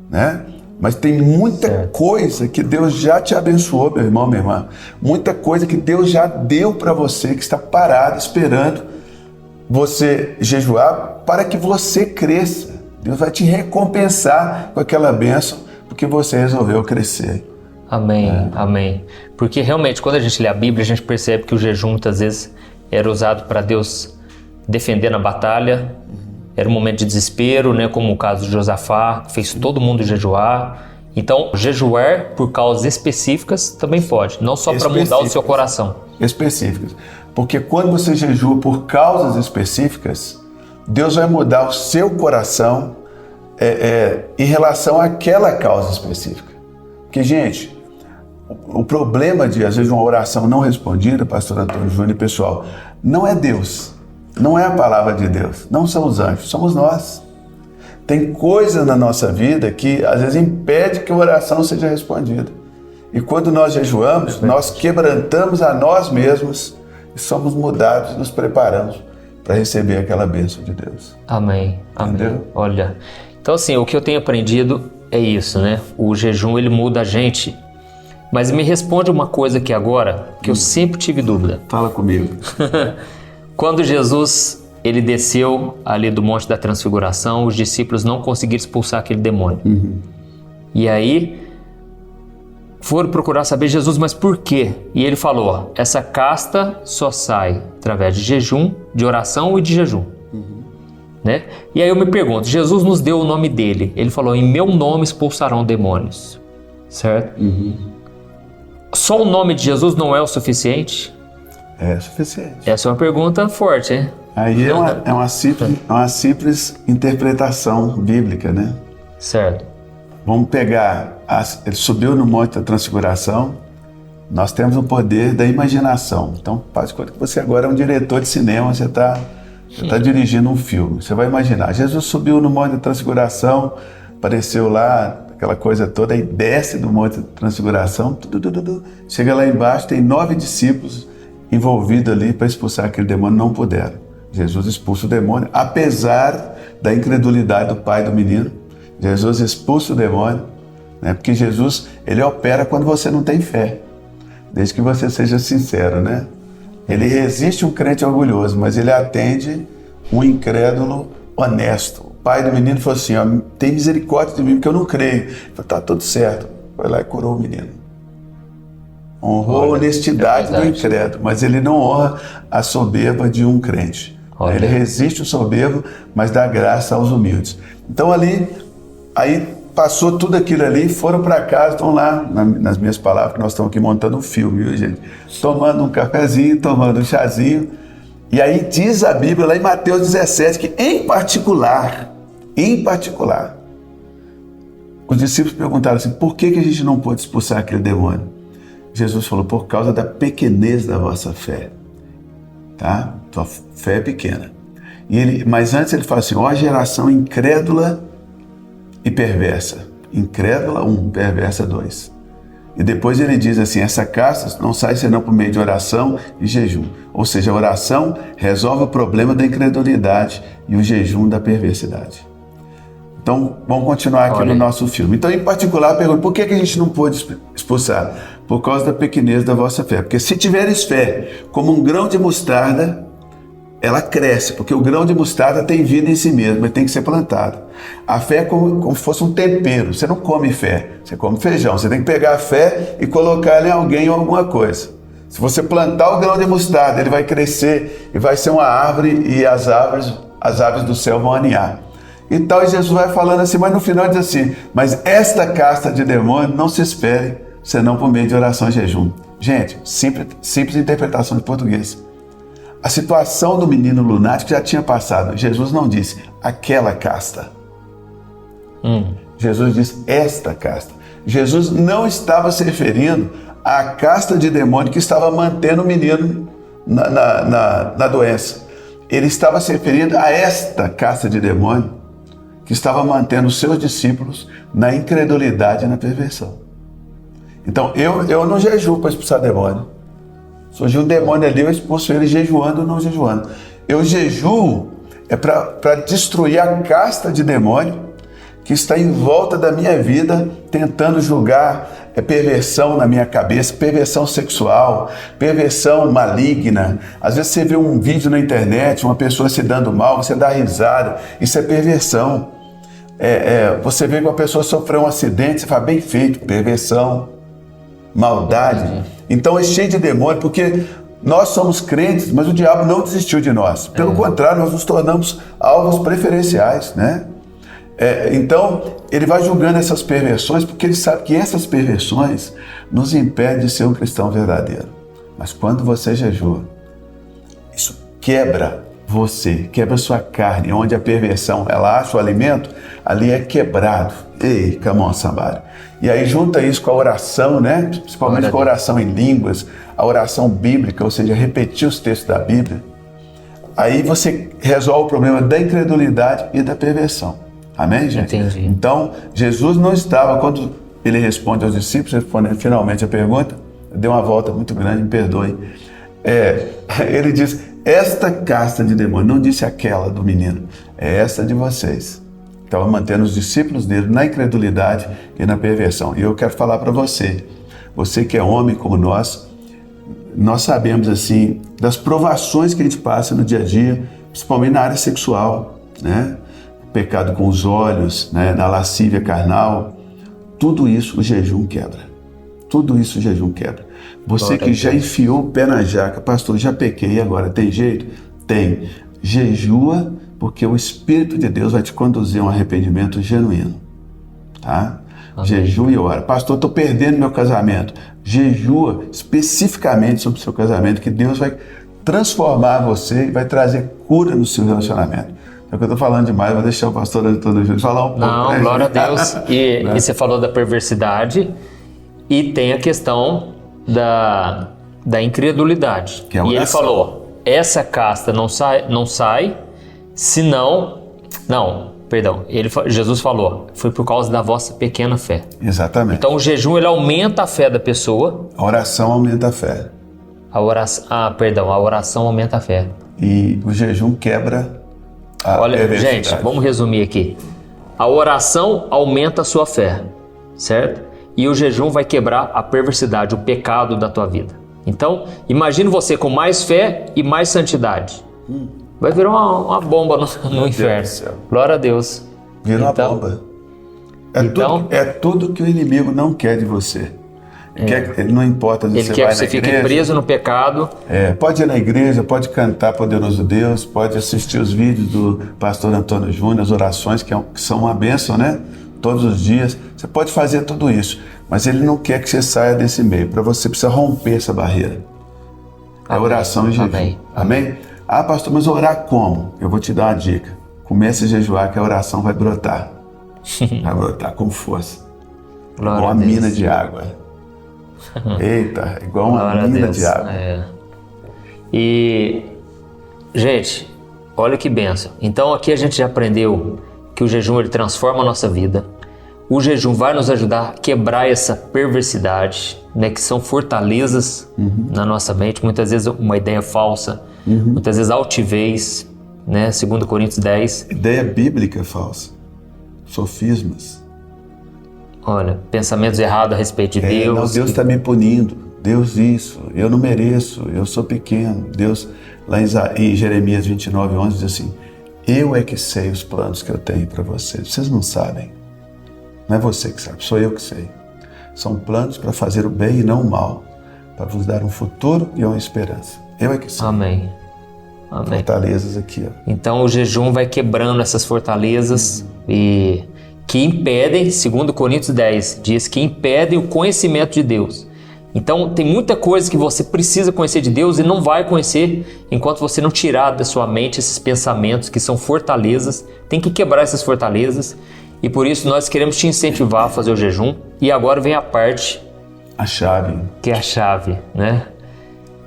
né? Mas tem muita coisa que Deus já te abençoou, meu irmão, minha irmã. Muita coisa que Deus já deu para você, que está parado, esperando você jejuar para que você cresça. Deus vai te recompensar com aquela bênção, porque você resolveu crescer. Amém, amém. Porque realmente, quando a gente lê a Bíblia, a gente percebe que o jejum muitas vezes era usado para Deus defender na batalha. Era um momento de desespero, né? Como o caso de Josafá, que fez todo mundo jejuar. Então, jejuar por causas específicas também pode, não só para mudar o seu coração. Específicas. Porque quando você jejua por causas específicas, Deus vai mudar o seu coração em relação àquela causa específica. Porque, gente, o problema de, às vezes, uma oração não respondida, pastor Antônio Júnior e pessoal, não é Deus, não é a palavra de Deus, não são os anjos, somos nós. Tem coisa na nossa vida que, às vezes, impede que a oração seja respondida. E quando nós jejuamos, nós quebrantamos a nós mesmos e somos mudados, nos preparamos para receber aquela bênção de Deus. Amém, amém. Entendeu? Olha, então assim, o que eu tenho aprendido é isso, né? O jejum, ele muda a gente. Mas me responde uma coisa aqui agora, que eu sempre tive dúvida. Fala comigo. Quando Jesus, ele desceu ali do Monte da Transfiguração, os discípulos não conseguiram expulsar aquele demônio. E aí foram procurar saber, Jesus, mas por quê? E ele falou, ó, essa casta só sai através de jejum, de oração e de jejum. né? E aí eu me pergunto, Jesus nos deu o nome dele. Ele falou, em meu nome expulsarão demônios. Certo? Só o nome de Jesus não é o suficiente? É suficiente. Essa é uma pergunta forte, hein? Aí é uma simples interpretação bíblica, né? Certo. Vamos pegar, ele subiu no Monte da Transfiguração, nós temos o poder da imaginação. Então, faz conta que você agora é um diretor de cinema, você está dirigindo um filme. Você vai imaginar, Jesus subiu no Monte da Transfiguração, apareceu lá, aquela coisa toda, aí desce do Monte da Transfiguração, chega lá embaixo, tem 9 discípulos envolvidos ali para expulsar aquele demônio, não puderam. Jesus expulsa o demônio, apesar da incredulidade do pai do menino. Jesus expulsa o demônio, né? Porque Jesus, ele opera quando você não tem fé, desde que você seja sincero, né? Ele resiste um crente orgulhoso, mas ele atende um incrédulo honesto. O pai do menino falou assim, ó, tem misericórdia de mim, porque eu não creio. Ele falou, tá tudo certo. Foi lá e curou o menino. Honrou a honestidade do incrédulo, mas ele não honra a soberba de um crente. Ele resiste o soberbo, mas dá graça aos humildes. Então aí passou tudo aquilo ali, foram para casa, estão lá, nas minhas palavras, que nós estamos aqui montando um filme, viu, gente? Tomando um cafezinho, tomando um chazinho. E aí diz a Bíblia, lá em Mateus 17, que em particular, os discípulos perguntaram assim, por que a gente não pôde expulsar aquele demônio? Jesus falou, por causa da pequenez da vossa fé. Tá? Tua fé é pequena. Mas antes ele fala assim, ó geração incrédula e perversa. Incrédula 1, perversa 2. E depois ele diz assim, essa casta não sai senão por meio de oração e jejum. Ou seja, a oração resolve o problema da incredulidade e o jejum da perversidade. Então, vamos continuar aqui no nosso filme. Então, em particular, pergunto, por que a gente não pôde expulsar? Por causa da pequenez da vossa fé. Porque se tiveres fé como um grão de mostarda, ela cresce, porque o grão de mostarda tem vida em si mesmo, mas tem que ser plantado. A fé é como se fosse um tempero. Você não come fé, você come feijão. Você tem que pegar a fé e colocar ela em alguém ou alguma coisa. Se você plantar o grão de mostarda, ele vai crescer e vai ser uma árvore e as aves do céu vão aninhar. Então Jesus vai falando assim, mas no final diz assim, mas esta casta de demônio não se espere, senão por meio de oração e jejum. Gente, simples interpretação de português. A situação do menino lunático já tinha passado. Jesus não disse aquela casta. Jesus disse esta casta. Jesus não estava se referindo à casta de demônio que estava mantendo o menino na doença. Ele estava se referindo a esta casta de demônio que estava mantendo os seus discípulos na incredulidade e na perversão. Então, eu não jejuo para expulsar demônio. Surgiu um demônio ali, eu expulso ele jejuando ou não jejuando. Eu jejuo para destruir a casta de demônio que está em volta da minha vida, tentando julgar perversão na minha cabeça, perversão sexual, perversão maligna. Às vezes você vê um vídeo na internet, uma pessoa se dando mal, você dá risada, isso é perversão. Você vê que uma pessoa sofreu um acidente, você fala, bem feito, perversão, maldade. Então é cheio de demônio, porque nós somos crentes, mas o diabo não desistiu de nós. Pelo contrário, nós nos tornamos alvos preferenciais, né? Então, ele vai julgando essas perversões, porque ele sabe que essas perversões nos impedem de ser um cristão verdadeiro. Mas quando você jejua, isso quebra você, quebra sua carne, onde a perversão, ela acha o alimento, ali é quebrado. Ei, come on, somebody. E aí junta isso com a oração, né? Principalmente com a oração em línguas, a oração bíblica, ou seja, repetir os textos da Bíblia. Aí você resolve o problema da incredulidade e da perversão. Amém, gente? Entendi. Então, Jesus não estava, quando ele responde aos discípulos, respondendo finalmente a pergunta, deu uma volta muito grande, me perdoe. Ele diz, esta casta de demônio, não disse aquela do menino, é essa de vocês. Estava mantendo os discípulos dele na incredulidade e na perversão. E eu quero falar para você que é homem como nós sabemos assim, das provações que a gente passa no dia a dia, principalmente na área sexual, né? Pecado com os olhos, né? Na lascívia carnal, tudo isso o jejum quebra. Tudo isso o jejum quebra. Você que já enfiou o pé na jaca, pastor, já pequei agora, tem jeito? Tem. Jejua porque o Espírito de Deus vai te conduzir a um arrependimento genuíno, tá? Amém. Jejua e ora. Pastor, estou perdendo meu casamento. Jejua especificamente sobre o seu casamento, que Deus vai transformar você e vai trazer cura no seu relacionamento. É o que eu estou falando demais, vou deixar o pastor Antônio Júnior falar um pouco. Não, glória a Deus. E você falou da perversidade e tem a questão da incredulidade. Que é a e ele oração. falou, essa casta não sai, senão... Não, perdão. Jesus falou, foi por causa da vossa pequena fé. Exatamente. Então o jejum, ele aumenta a fé da pessoa. A oração aumenta a fé. A oração aumenta a fé. E o jejum quebra a Olha, perversidade. gente, vamos resumir aqui. A oração aumenta a sua fé, certo? E o jejum vai quebrar a perversidade, o pecado da tua vida. Então, imagine você com mais fé e mais santidade. Vai virar uma bomba no inferno. do céu. Glória a Deus. Vira uma Então, bomba. então- É tudo que o inimigo não quer de você. Ele não importa se Ele você quer vai que você na fique igreja. preso no pecado. Pode ir na igreja, pode cantar Poderoso Deus, pode assistir os vídeos do pastor Antônio Júnior, as orações, que são uma bênção, né? Todos os dias. Você pode fazer tudo isso, mas ele não quer que você saia desse meio. Para você precisa romper essa barreira. É Amém. oração e jejum. Amém. Amém? Ah, pastor, mas orar como? Eu vou te dar uma dica. Comece a jejuar que a oração vai brotar. Vai brotar com força. Glória Igual a uma Deus. mina de água. Eita, igual uma Glória a mina Deus. de água. E, gente, olha que bênção. Então aqui a gente já aprendeu que o jejum ele transforma a nossa vida. O jejum vai nos ajudar a quebrar essa perversidade, né, que são fortalezas na nossa mente. Muitas vezes uma ideia falsa, muitas vezes altivez, né, 2 Coríntios 10. Ideia bíblica falsa. Sofismas. Olha, pensamentos errados a respeito de Não, Deus. Deus está me punindo. Deus isso. Eu não mereço. Eu sou pequeno. Deus, lá em Jeremias 29:11 diz assim: eu é que sei os planos que eu tenho para vocês. Vocês não sabem. Não é você que sabe, sou eu que sei. São planos para fazer o bem e não o mal, para vos dar um futuro e uma esperança. Eu é que sei. Amém. Amém. Fortalezas aqui, ó. Então o jejum vai quebrando essas fortalezas e que impedem, 2 Coríntios 10, diz que impedem o conhecimento de Deus. Então tem muita coisa que você precisa conhecer de Deus e não vai conhecer enquanto você não tirar da sua mente esses pensamentos que são fortalezas. Tem que quebrar essas fortalezas e por isso nós queremos te incentivar a fazer o jejum. E agora vem a parte A chave. que é a chave, né?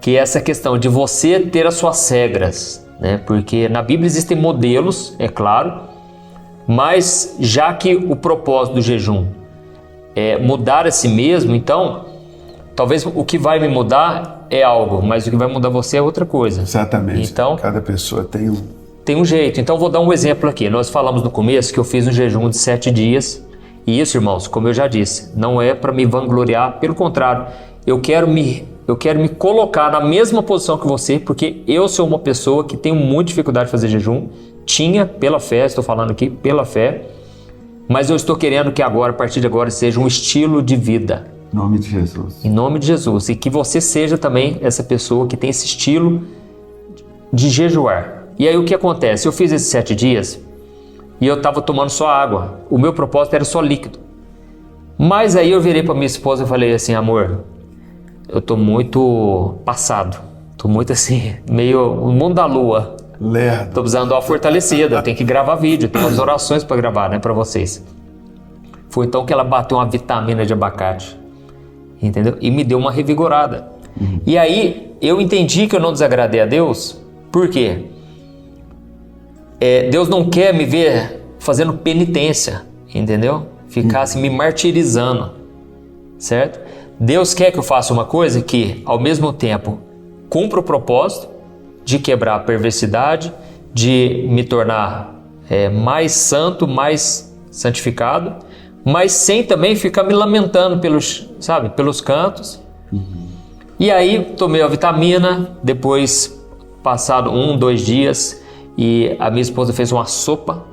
Que é essa questão de você ter as suas regras, né? Porque na Bíblia existem modelos, é claro, mas já que o propósito do jejum é mudar a si mesmo, então talvez o que vai me mudar é algo, mas o que vai mudar você é outra coisa. Exatamente. Então Cada pessoa tem um... tem um jeito. Então vou dar um exemplo aqui. Nós falamos no começo que eu fiz um jejum de 7 dias. E isso, irmãos, como eu já disse, não é para me vangloriar. Pelo contrário, eu quero me colocar na mesma posição que você, porque eu sou uma pessoa que tenho muita dificuldade de fazer jejum. Tinha pela fé, estou falando aqui pela fé. Mas eu estou querendo que agora, a partir de agora, seja um estilo de vida. Em nome de Jesus. Em nome de Jesus. E que você seja também essa pessoa que tem esse estilo de jejuar. E aí o que acontece? Eu fiz esses 7 dias e eu estava tomando só água. O meu propósito era só líquido. Mas aí eu virei para minha esposa e falei assim: amor, eu estou muito passado. Estou muito assim, meio no mundo da lua. Lerdo. Estou precisando dar uma fortalecida. Eu tenho que gravar vídeo, tenho umas orações para gravar, né, para vocês. Foi então que ela bateu uma vitamina de abacate, entendeu? E me deu uma revigorada. E aí eu entendi que eu não desagradei a Deus. Por quê? Deus não quer me ver fazendo penitência, entendeu? Ficar assim me martirizando, certo? Deus quer que eu faça uma coisa que, ao mesmo tempo, cumpra o propósito de quebrar a perversidade, de me tornar mais santo, mais santificado, mas sem também ficar me lamentando pelos cantos. E aí tomei a vitamina, depois passado 1-2 dias, e a minha esposa fez uma sopa,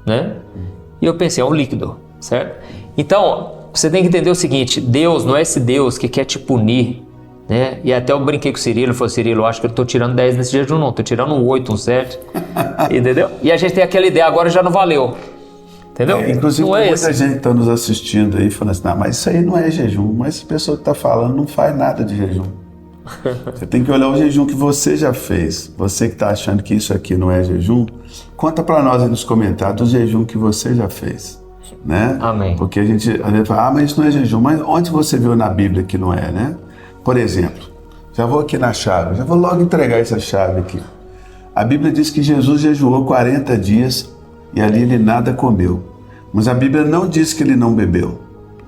né? E eu pensei, é um líquido, certo? Então, você tem que entender o seguinte: Deus não é esse Deus que quer te punir né? E até eu brinquei com o Cirilo, ele falou, Cirilo, eu acho que eu estou tirando 10 nesse jejum, não, estou tirando um 8, um 7, entendeu? E a gente tem aquela ideia, agora já não valeu, entendeu? Inclusive não tem é muita esse. gente que está nos assistindo aí, falando assim, não, mas isso aí não é jejum, mas a pessoa que está falando não faz nada de jejum. Você tem que olhar o jejum que você já fez. Você que está achando que isso aqui não é jejum, conta para nós aí nos comentários o jejum que você já fez, né? Amém. Porque a gente fala, mas isso não é jejum. Mas onde você viu na Bíblia que não é, né? Por exemplo, já vou aqui na chave, já vou logo entregar essa chave aqui. A Bíblia diz que Jesus jejuou 40 dias e ali ele nada comeu. Mas a Bíblia não diz que ele não bebeu.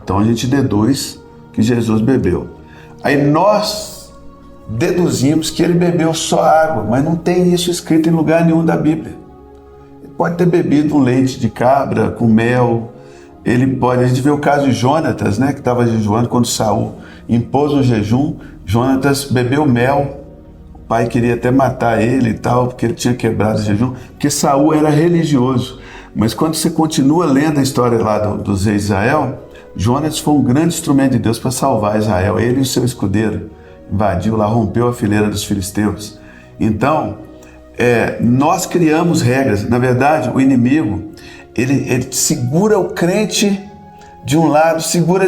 Então a gente deduz que Jesus bebeu. Aí nós deduzimos que ele bebeu só água, mas não tem isso escrito em lugar nenhum da Bíblia. Ele pode ter bebido um leite de cabra com mel, a gente vê o caso de Jonatas, né, que estava jejuando quando Saul impôs o jejum. Jonatas bebeu mel, o pai queria até matar ele e tal, porque ele tinha quebrado o jejum, porque Saul era religioso. Mas quando você continua lendo a história lá dos reis de Israel, Jonatas foi um grande instrumento de Deus para salvar Israel, ele e o seu escudeiro. Invadiu lá, rompeu a fileira dos filisteus. Então, nós criamos regras. Na verdade, o inimigo, ele segura o crente de um lado, segura.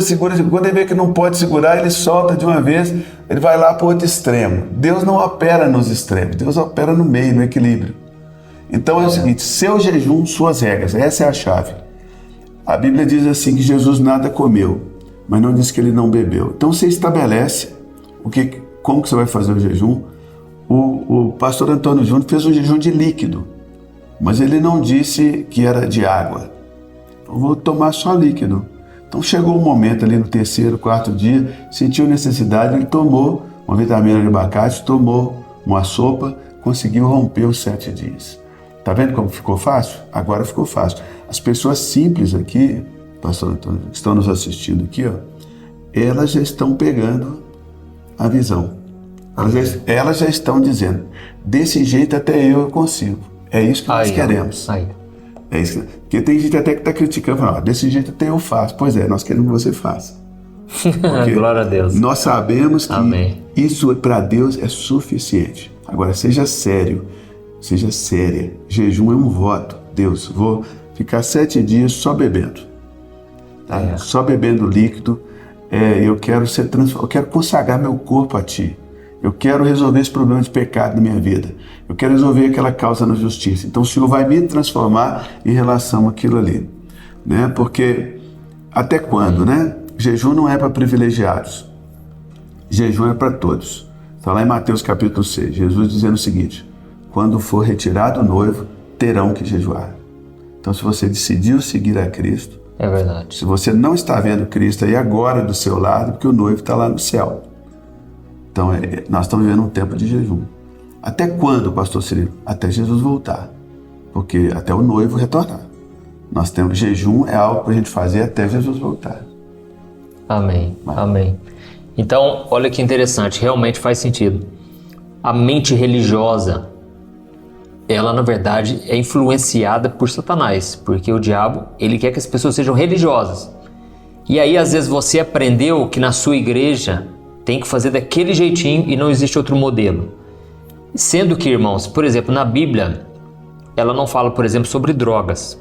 Quando ele vê que não pode segurar, ele solta de uma vez, ele vai lá para o outro extremo. Deus não opera nos extremos, Deus opera no meio, no equilíbrio. Então é o seguinte, seu jejum, suas regras, essa é a chave. A Bíblia diz assim que Jesus nada comeu, mas não diz que ele não bebeu. Então você estabelece como que você vai fazer o jejum. O pastor Antônio Júnior fez um jejum de líquido, mas ele não disse que era de água. Eu vou tomar só líquido. Então chegou um momento ali no 3º, 4º dia, sentiu necessidade, ele tomou uma vitamina de abacate, tomou uma sopa, conseguiu romper os 7 dias. Tá vendo como ficou fácil? Agora ficou fácil. As pessoas simples aqui, pastor Antônio, que estão nos assistindo aqui, ó, elas já estão pegando a visão. Elas já estão dizendo, desse jeito até eu consigo. É isso que nós queremos. É isso. Porque tem gente até que está criticando, falando, desse jeito até eu faço. Pois é, nós queremos que você faça. Glória a Deus. Nós sabemos que Amém. Isso para Deus é suficiente. Agora, seja sério, seja séria. Jejum é um voto. Deus, vou ficar 7 dias só bebendo. Tá? Só bebendo líquido. Eu quero eu quero consagrar meu corpo a Ti. Eu quero resolver esse problema de pecado na minha vida. Eu quero resolver aquela causa na justiça. Então o Senhor vai me transformar em relação àquilo ali. Né? Porque até quando, né? Jejum não é para privilegiados. Jejum é para todos. Está lá em Mateus capítulo 6, Jesus dizendo o seguinte, quando for retirado o noivo, terão que jejuar. Então se você decidiu seguir a Cristo, é verdade. Se você não está vendo Cristo aí agora do seu lado, porque o noivo está lá no céu. Então, nós estamos vivendo um tempo de jejum. Até quando, pastor Cirilo? Até Jesus voltar. Porque até o noivo retornar. Nós temos jejum, é algo para a gente fazer até Jesus voltar. Amém. Amém. Então, olha que interessante, realmente faz sentido. A mente religiosa, ela na verdade é influenciada por Satanás, porque o diabo, ele quer que as pessoas sejam religiosas. E aí às vezes você aprendeu que na sua igreja tem que fazer daquele jeitinho e não existe outro modelo. Sendo que, irmãos, por exemplo, na Bíblia, ela não fala, por exemplo, sobre drogas.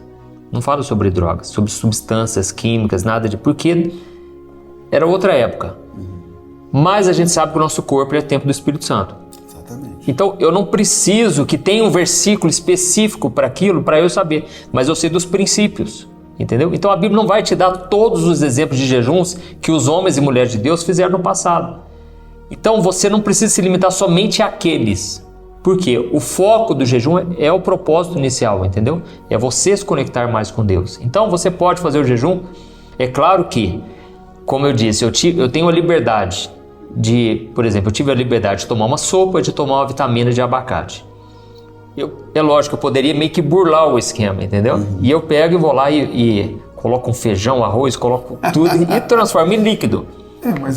Não fala sobre drogas, sobre substâncias químicas, nada de... Porque era outra época. Mas a gente sabe que o nosso corpo é templo do Espírito Santo. Exatamente. Então, eu não preciso que tenha um versículo específico para aquilo, para eu saber. Mas eu sei dos princípios. Entendeu? Então a Bíblia não vai te dar todos os exemplos de jejuns que os homens e mulheres de Deus fizeram no passado. Então você não precisa se limitar somente àqueles. Porque o foco do jejum é o propósito inicial, entendeu? É você se conectar mais com Deus. Então você pode fazer o jejum. É claro que, como eu disse, eu tenho a liberdade de, por exemplo, eu tive a liberdade de tomar uma sopa, de tomar uma vitamina de abacate. É lógico, eu poderia meio que burlar o esquema, entendeu? E eu pego e vou lá e coloco um feijão, arroz, coloco tudo e transformo em líquido.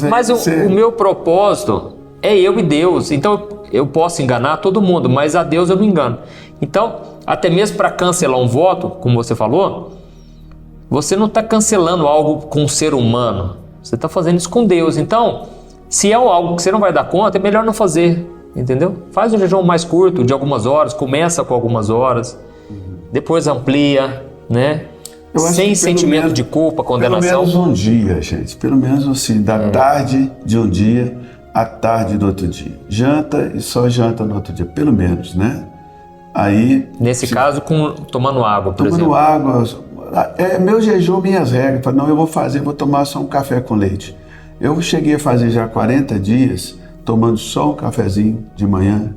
Mas o meu propósito é eu e Deus. Então eu posso enganar todo mundo, mas a Deus eu não engano. Então, até mesmo para cancelar um voto, como você falou, você não está cancelando algo com um ser humano. Você está fazendo isso com Deus. Então, Se é algo que você não vai dar conta, é melhor não fazer, entendeu? Faz um jejum mais curto, de algumas horas, começa com algumas horas, depois amplia, né? Sem sentimento de culpa, condenação. Pelo menos um dia, gente. Pelo menos assim, da tarde de um dia à tarde do outro dia. Janta e só janta no outro dia, pelo menos, né? Aí... Nesse caso, tomando água, por exemplo. Tomando água. Meu jejum, minhas regras. Não, eu vou tomar só um café com leite. Eu cheguei a fazer já 40 dias tomando só um cafezinho de manhã,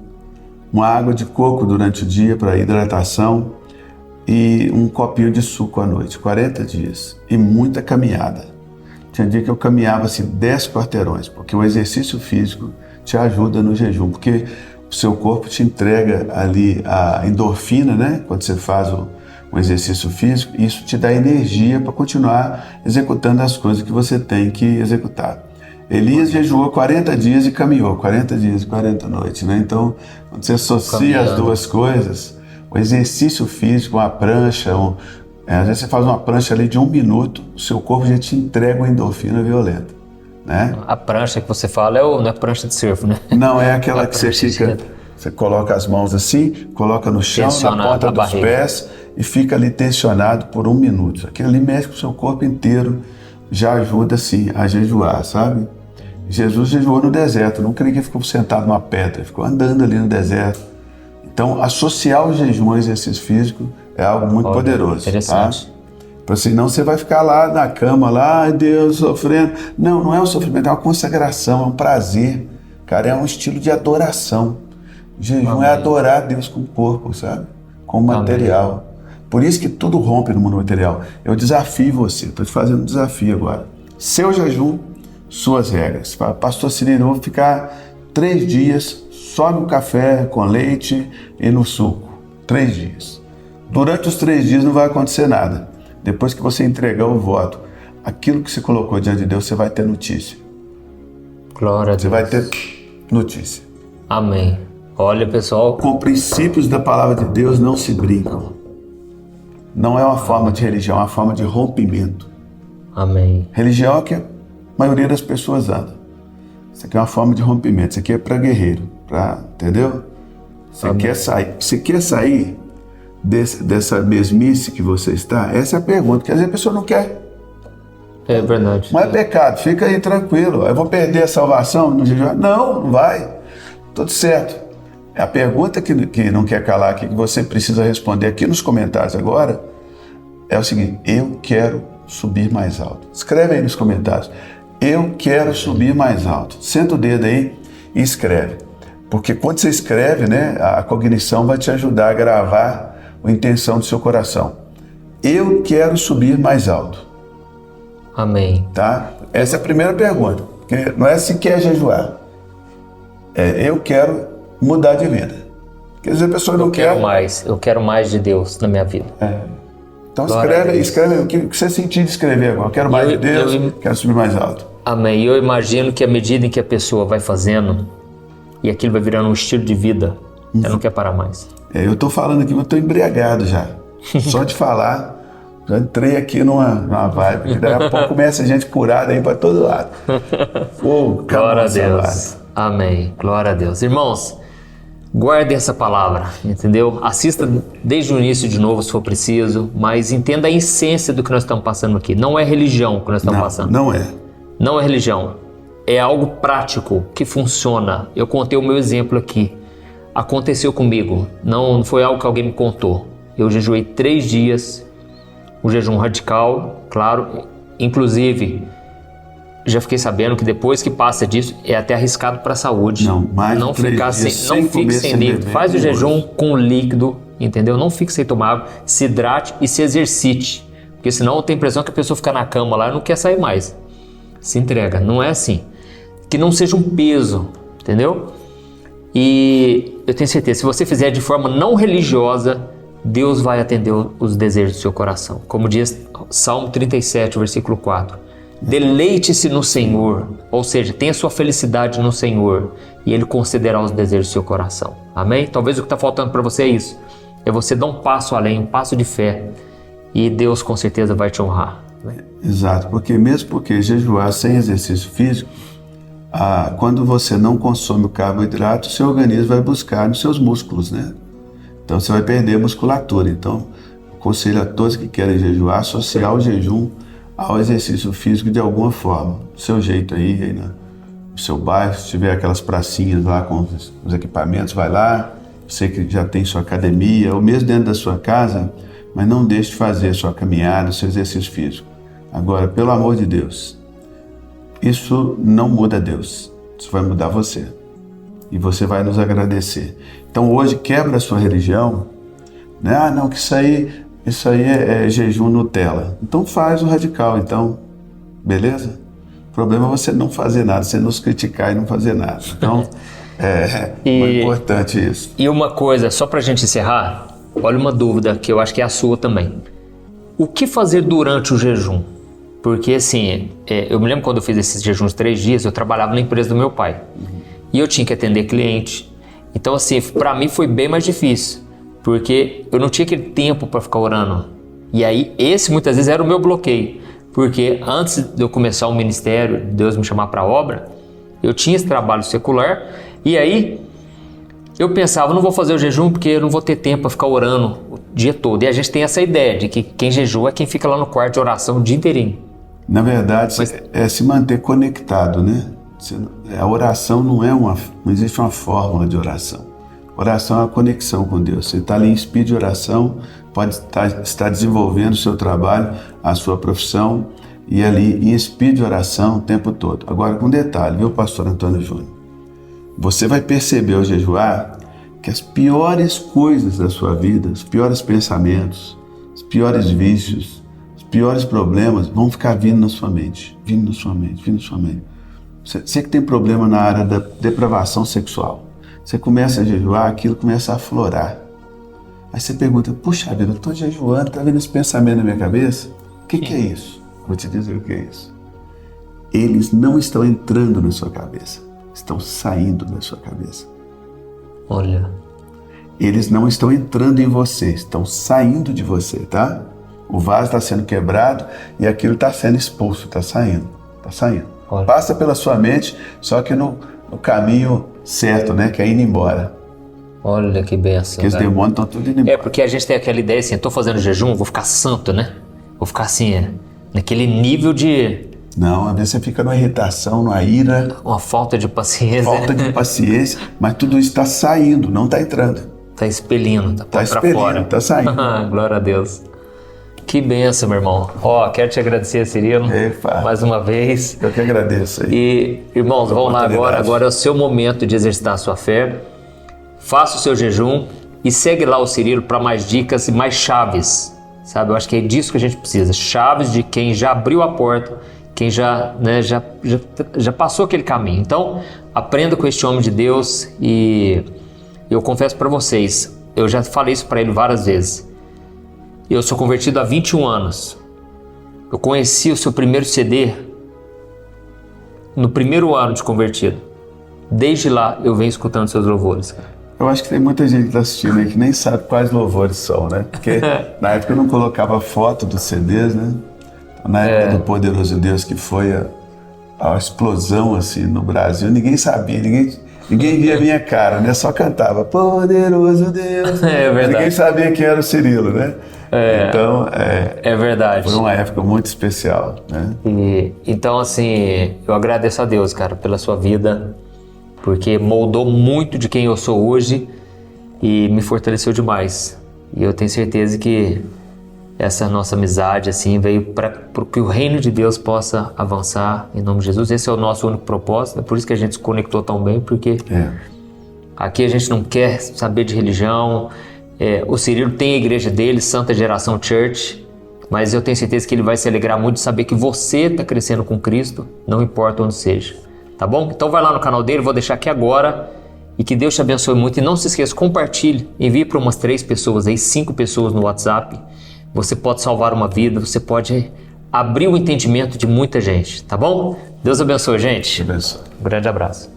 uma água de coco durante o dia para hidratação e um copinho de suco à noite, 40 dias. E muita caminhada. Tinha dia que eu caminhava assim 10 quarteirões, porque o exercício físico te ajuda no jejum, porque o seu corpo te entrega ali a endorfina, né? Quando você faz um exercício físico, isso te dá energia para continuar executando as coisas que você tem que executar. Elias jejuou 40 dias e caminhou, 40 dias e 40 noites, né? Então, quando você associa as duas coisas, o exercício físico, uma prancha, às vezes você faz uma prancha ali de 1 minuto, o seu corpo já te entrega uma endorfina violenta, né? A prancha que você fala não é prancha de surf, né? Não, é aquela que você coloca as mãos assim, coloca no chão, na ponta dos pés e fica ali tensionado por 1 minuto. Aquilo ali mexe com o seu corpo inteiro, já ajuda assim a jejuar, sabe? Jesus jejuou no deserto, não creio que ele ficou sentado numa pedra, ele ficou andando ali no deserto. Então, associar o jejum ao exercício físico é algo muito poderoso. Interessante. Tá? Senão você vai ficar lá na cama, lá, ai Deus, sofrendo. Não, não é um sofrimento, é uma consagração, é um prazer. Cara, é um estilo de adoração. O jejum é adorar a Deus com o corpo, sabe? Com o material. Por isso que tudo rompe no mundo material. Eu desafio você, estou te fazendo um desafio agora. Seu jejum, suas regras. Fala, pastor Cirino, eu vou ficar 3 dias só no café com leite e no suco. 3 dias. Durante os 3 dias não vai acontecer nada. Depois que você entregar o voto, aquilo que você colocou diante de Deus, você vai ter notícia. Glória a Deus. Você vai ter notícia. Amém. Olha, pessoal. Com princípios da palavra de Deus não se brincam. Não é uma forma de religião, é uma forma de rompimento. Amém. Religião é que a maioria das pessoas anda. Isso aqui é uma forma de rompimento. Isso aqui é para guerreiro, entendeu? Você quer sair dessa mesmice que você está? Essa é a pergunta, porque às vezes a pessoa não quer. É verdade. Mas é pecado, fica aí tranquilo. Eu vou perder a salvação no jejum? Não vai. Tudo certo. A pergunta que não quer calar aqui, que você precisa responder aqui nos comentários agora, é o seguinte: eu quero subir mais alto. Escreve aí nos comentários. Eu quero subir mais alto. Senta o dedo aí e escreve. Porque quando você escreve, né, a cognição vai te ajudar a gravar a intenção do seu coração. Eu quero subir mais alto. Amém. Tá? Essa é a primeira pergunta. Porque não é se quer jejuar. Eu quero mudar de vida. Porque às vezes a pessoa não quer. Eu quero mais de Deus na minha vida. Então escreve o que você sentir de escrever agora. Eu quero mais de Deus, quero subir mais alto. Amém. E eu imagino que à medida em que a pessoa vai fazendo, e aquilo vai virando um estilo de vida, ela não quer parar mais. Eu estou falando aqui, mas eu estou embriagado já. Só de falar, já entrei aqui numa vibe, que daqui a pouco começa a gente curada aí para todo lado. Glória a Deus. Amém. Glória a Deus. Irmãos, guarde essa palavra, entendeu? Assista desde o início de novo, se for preciso, mas entenda a essência do que nós estamos passando aqui. Não é religião que nós estamos passando. Não é. Não é religião. É algo prático, que funciona. Eu contei o meu exemplo aqui. Aconteceu comigo. Não foi algo que alguém me contou. Eu jejuei 3 dias, um jejum radical, claro. Inclusive, já fiquei sabendo que depois que passa disso, é até arriscado para a saúde. Não fique sem líquido. Faz o jejum com líquido, entendeu? Não fique sem tomar água, se hidrate e se exercite. Porque senão tem a impressão que a pessoa fica na cama lá e não quer sair mais. Se entrega, não é assim. Que não seja um peso, entendeu? E eu tenho certeza, se você fizer de forma não religiosa, Deus vai atender os desejos do seu coração. Como diz Salmo 37, versículo 4. Deleite-se no Senhor, ou seja, tenha sua felicidade no Senhor, e Ele concederá os desejos do seu coração. Amém? Talvez o que está faltando para você é isso. É você dar um passo além, um passo de fé, e Deus com certeza vai te honrar. Exato, porque mesmo porque jejuar sem exercício físico, quando você não consome o carboidrato, o seu organismo vai buscar nos seus músculos, né? Então você vai perder musculatura. Então, aconselho a todos que querem jejuar, associar o jejum ao exercício físico de alguma forma. Do seu jeito aí no seu bairro, se tiver aquelas pracinhas lá com os equipamentos, vai lá. Você que já tem sua academia, ou mesmo dentro da sua casa, mas não deixe de fazer a sua caminhada, o seu exercício físico. Agora, pelo amor de Deus, isso não muda Deus, isso vai mudar você. E você vai nos agradecer. Então hoje quebra a sua religião, né? Ah, não, que isso aí é jejum Nutella. Então faz o radical, então, beleza? O problema é você não fazer nada, você nos criticar e não fazer nada. Então, é importante isso. E uma coisa, só pra gente encerrar, olha uma dúvida que eu acho que é a sua também. O que fazer durante o jejum? Porque assim, eu me lembro quando eu fiz esses jejuns de 3 dias, eu trabalhava na empresa do meu pai. E eu tinha que atender cliente. Então assim, para mim foi bem mais difícil. Porque eu não tinha aquele tempo para ficar orando. E aí, esse muitas vezes era o meu bloqueio. Porque antes de eu começar o ministério, Deus me chamar para a obra, eu tinha esse trabalho secular. E aí, eu pensava, não vou fazer o jejum porque eu não vou ter tempo para ficar orando o dia todo. E a gente tem essa ideia de que quem jejua é quem fica lá no quarto de oração o dia inteirinho. Na verdade, é se manter conectado, né? A oração não existe uma fórmula de oração. Oração é a conexão com Deus. Você está ali em speed de oração, pode estar desenvolvendo o seu trabalho, a sua profissão, e ali em speed de oração o tempo todo. Agora, com detalhe, viu, pastor Antônio Júnior? Você vai perceber ao jejuar que as piores coisas da sua vida, os piores pensamentos, os piores vícios, os piores problemas vão ficar vindo na sua mente, vindo na sua mente, vindo na sua mente. Você que tem problema na área da depravação sexual, você começa a jejuar, aquilo começa a aflorar. Aí você pergunta, puxa vida, eu estou jejuando, está vindo esse pensamento na minha cabeça? O que é isso? Vou te dizer o que é isso. Eles não estão entrando na sua cabeça, estão saindo da sua cabeça. Olha. Eles não estão entrando em você, estão saindo de você, tá? O vaso está sendo quebrado e aquilo está sendo expulso, está saindo, está saindo. Olha. Passa pela sua mente, só que no caminho certo, né? Que é indo embora. Olha que benção. Porque os demônios estão tudo indo embora. Porque a gente tem aquela ideia assim, eu tô fazendo jejum, vou ficar santo, né? Vou ficar assim, naquele nível de... Não, às vezes você fica numa irritação, numa ira. Uma falta de paciência. Falta de paciência, mas tudo isso está saindo, não está entrando. Está expelindo, está para fora. Está saindo. Glória a Deus. Que benção, meu irmão. Quero te agradecer, Cirilo, mais uma vez. Eu que agradeço aí. E, irmãos, vamos lá agora. Agora é o seu momento de exercitar a sua fé. Faça o seu jejum e segue lá o Cirilo para mais dicas e mais chaves. Sabe, eu acho que é disso que a gente precisa. Chaves de quem já abriu a porta, quem já passou aquele caminho. Então, aprenda com este homem de Deus e eu confesso para vocês, eu já falei isso para ele várias vezes. Eu sou convertido há 21 anos. Eu conheci o seu primeiro CD no primeiro ano de convertido. Desde lá eu venho escutando seus louvores. Eu acho que tem muita gente que está assistindo aí que nem sabe quais louvores são, né? Porque na época eu não colocava foto dos CDs, né? Na época do Poderoso Deus, que foi a explosão assim no Brasil, ninguém sabia, ninguém via a minha cara, né? Só cantava Poderoso Deus. É verdade. Ninguém sabia quem era o Cirilo, né? Então, é verdade. Foi uma época muito especial, né? Então, assim, eu agradeço a Deus, cara, pela sua vida, porque moldou muito de quem eu sou hoje e me fortaleceu demais. E eu tenho certeza que essa nossa amizade, assim, veio para que o reino de Deus possa avançar em nome de Jesus. Esse é o nosso único propósito, é por isso que a gente se conectou tão bem, porque aqui a gente não quer saber de religião. O Cirilo tem a igreja dele, Santa Geração Church, mas eu tenho certeza que ele vai se alegrar muito de saber que você está crescendo com Cristo, não importa onde seja, tá bom? Então vai lá no canal dele, vou deixar aqui agora, e que Deus te abençoe muito. E não se esqueça, compartilhe, envie para umas 3 pessoas, aí 5 pessoas no WhatsApp. Você pode salvar uma vida, você pode abrir o entendimento de muita gente, tá bom? Deus abençoe, gente. Deus abençoe. Um grande abraço.